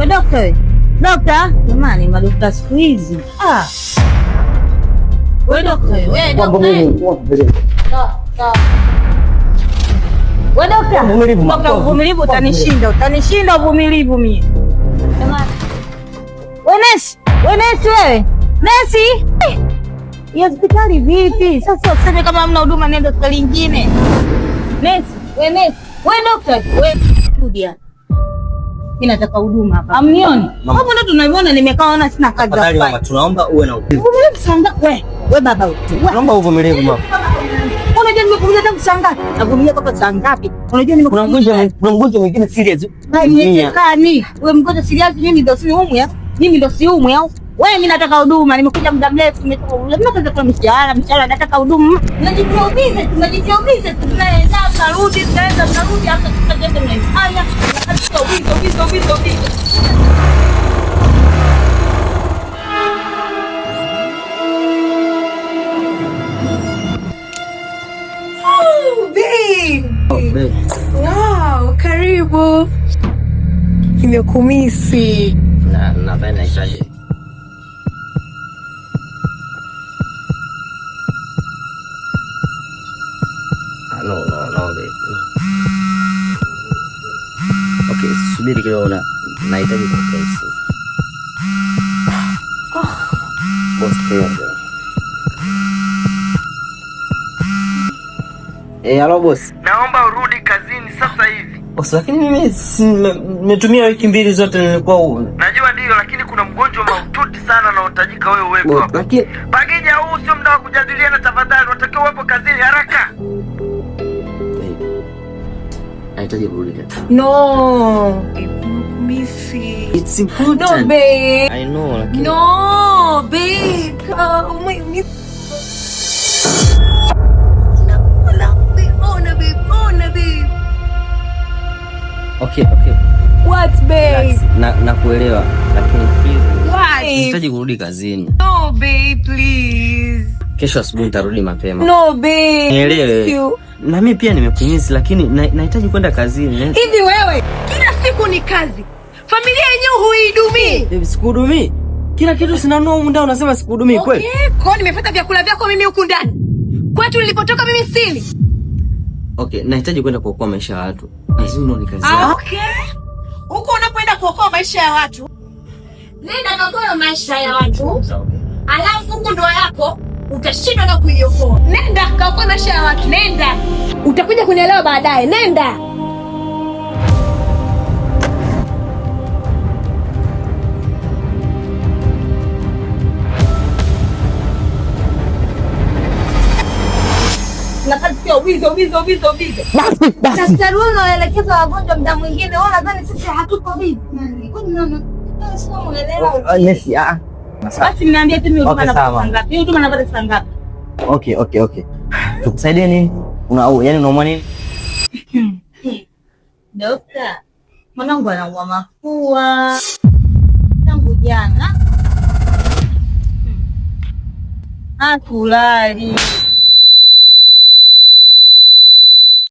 We dokta. Dokta, jamani madokta siku hizi. We dokta, we dokta. We dokta. Dokta uvumilivu utanishinda uvumilivu mimi. Jamani. We nesi wewe. Nesi. Ya hospitali vipi? Sasa useme kama hamna huduma nenda hospitali nyingine. Nesi. We dokta, we studia. Mimi nataka huduma hapa. Amnioni? Hapo ndo tunaiona nimekaona sina kazi hapa. Mama, tunaomba uwe na uvumilivu sana. We baba wewe. Naomba uvumilivu mama. Unajua nimekuja tangu saa ngapi? Navumilia mpaka saa ngapi? Unajua kuna mgonjwa mwingine serious. Haiwezekani. Wewe mgonjwa serious mimi ndo siumwi au? Wewe mimi nataka huduma, nimekuja muda mrefu, nimetoka kwa mshahara nataka huduma. Tunajitia ubize, tunaenda tunarudi hata tukaenda mnaifanya. Ubize. Babe. Wow, karibu. Nimekumisi. Napenda nahitaji. No, babe. Okay, subiri kidogo nahitaji kuongea. Boss tayari. Hello boss. Naomba urudi kazini sasa hivi. Boss, lakini mimi nimetumia wiki mbili zote nilikuwa Najua ndio, lakini kuna mgonjwa mahututi sana na unahitajika wewe uwepo hapo. Lakini Bagija, huu sio muda wa kujadiliana tafadhali, unatakiwa uwepo kazini haraka. nahitaji kurudi tena. No. Nimekumisi. It's important. No babe. I know lakini. No babe. Okay. What babe? Nakuelewa lakini please. What? Nahitaji kurudi kazini. No babe, please. Kesho asubuhi nitarudi mapema. No babe. Nielewe. Na mimi pia nimekumisi lakini nahitaji kwenda kazini. Hivi wewe kila siku ni kazi. Familia yenyewe huidumii. Baby, sikuhudumii. Kila kitu sinanua huko ndani unasema sikuhudumii kweli? Okay, kwa nimefuata vyakula vyako mimi huku ndani. Kwetu nilipotoka mimi sili. Okay, nahitaji kwenda kuokoa maisha ya watu. Lazima ni kazi yako. Okay. Huko unapoenda kuokoa maisha ya watu, nenda kaokoa maisha ya watu. Alafu huko ndoa yako utashindwa na kuiokoa. Nenda kaokoa maisha ya watu, nenda. Utakuja kunielewa baadaye. Nenda. Basi. Daktari wewe unaelekeza wagonjwa muda mwingine. Wewe unadhani sisi hatuko vipi? Sio unaelewa. Nesi, Basi niambie tu mimi huduma napata ngapi? Huduma napata ngapi? Okay. Tukusaidie nini? Yaani unaumwa nini? Dokta, mwanangu anaumwa mafua tangu jana. Hakulali.